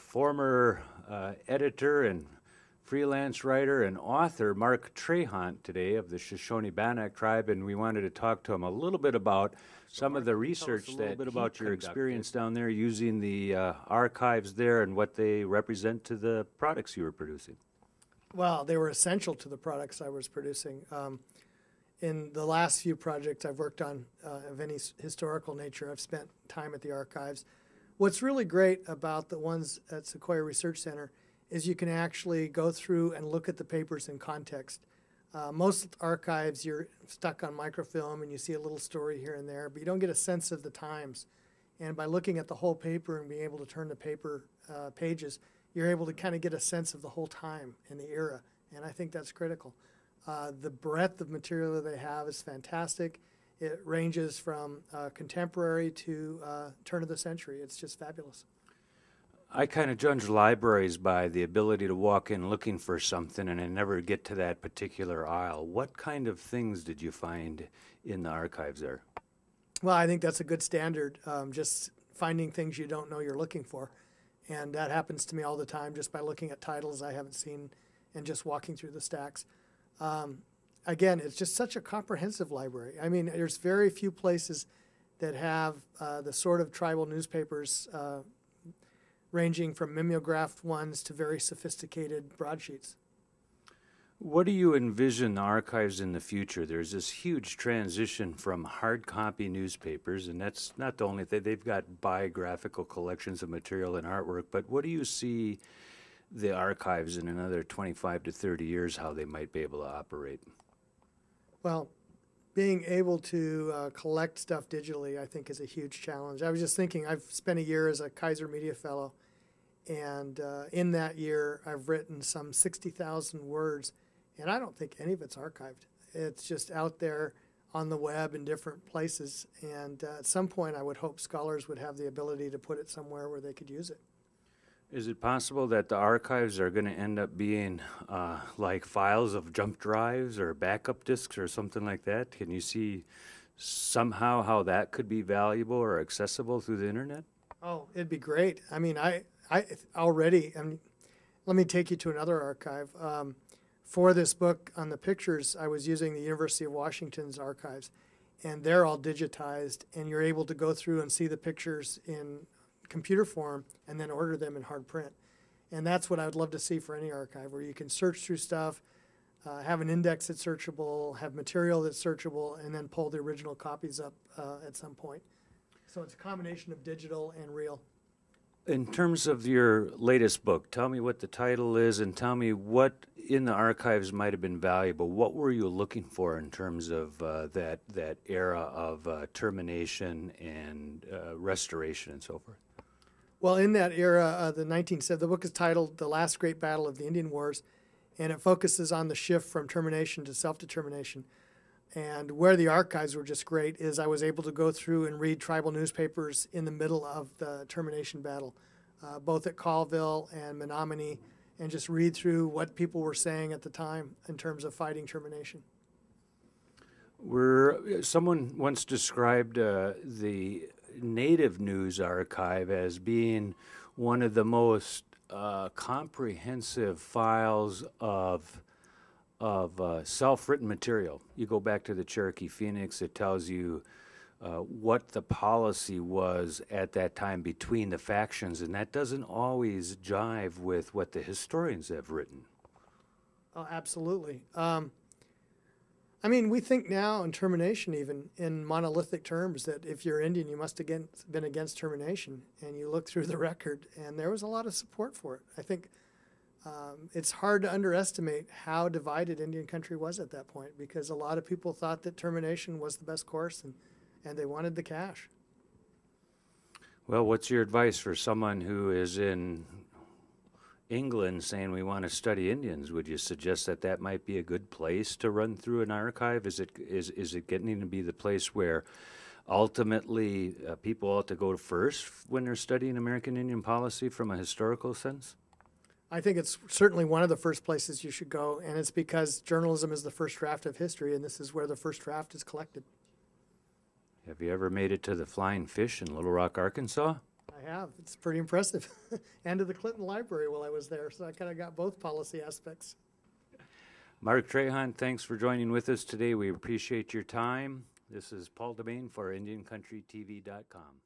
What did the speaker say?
former editor and freelance writer and author Mark Trahant today of the Shoshone Bannock tribe, and we wanted to talk to him a little bit about some of the research about your experience down there using the archives there and what they represent to the products you were producing. Well, they were essential to the products I was producing. In the last few projects I've worked on of any historical nature, I've spent time at the archives. What's really great about the ones at Sequoyah Research Center is you can actually go through and look at the papers in context. Most archives, you're stuck on microfilm and you see a little story here and there, but you don't get a sense of the times. And by looking at the whole paper and being able to turn the paper pages, you're able to kind of get a sense of the whole time and the era, and I think that's critical. The breadth of material that they have is fantastic. It ranges from contemporary to turn of the century. It's just fabulous. I kind of judge libraries by the ability to walk in looking for something and I never get to that particular aisle. What kind of things did you find in the archives there? Well, I think that's a good standard, just finding things you don't know you're looking for. And that happens to me all the time just by looking at titles I haven't seen and just walking through the stacks. Again, it's just such a comprehensive library. I mean, there's very few places that have the sort of tribal newspapers ranging from mimeographed ones to very sophisticated broadsheets. What do you envision the archives in the future? There's this huge transition from hard copy newspapers, and that's not the only thing. They've got biographical collections of material and artwork, but what do you see the archives in another 25 to 30 years, how they might be able to operate? Well, being able to collect stuff digitally, I think, is a huge challenge. I was just thinking, I've spent a year as a Kaiser Media Fellow, and in that year, I've written some 60,000 words, and I don't think any of it's archived. It's just out there on the web in different places, and at some point, I would hope scholars would have the ability to put it somewhere where they could use it. Is it possible that the archives are going to end up being like files of jump drives or backup disks or something like that? Can you see somehow how that could be valuable or accessible through the internet? Oh, it'd be great. I mean, I already, let me take you to another archive. For this book on the pictures, I was using the University of Washington's archives, and they're all digitized, and you're able to go through and see the pictures in computer form and then order them in hard print. And that's what I would love to see for any archive, where you can search through stuff, have an index that's searchable, have material that's searchable, and then pull the original copies up at some point. So it's a combination of digital and real. In terms of your latest book, tell me what the title is and tell me what in the archives might have been valuable. What were you looking for in terms of that era of termination and restoration and so forth? Well, in that era, the book is titled The Last Great Battle of the Indian Wars, and it focuses on the shift from termination to self-determination. And where the archives were just great is I was able to go through and read tribal newspapers in the middle of the termination battle, both at Colville and Menominee, and just read through what people were saying at the time in terms of fighting termination. Someone once described the Native News Archive as being one of the most comprehensive files of self-written material. You go back to the Cherokee Phoenix, it tells you what the policy was at that time between the factions, and that doesn't always jive with what the historians have written. Oh, absolutely. I mean, we think now in termination even in monolithic terms that if you're Indian, you must have been against termination, and you look through the record, and there was a lot of support for it. I think it's hard to underestimate how divided Indian country was at that point, because a lot of people thought that termination was the best course, and they wanted the cash. Well, what's your advice for someone who is in England saying we want to study Indians? Would you suggest that that might be a good place to run through an archive? Is it getting to be the place where ultimately people ought to go first when they're studying American Indian policy from a historical sense? I think it's certainly one of the first places you should go, and it's because journalism is the first draft of history, and this is where the first draft is collected. Have you ever made it to the Flying Fish in Little Rock, Arkansas? I have. It's pretty impressive. And to the Clinton Library while I was there, so I kind of got both policy aspects. Mark Trahant, thanks for joining with us today. We appreciate your time. This is Paul Demain for IndianCountryTV.com.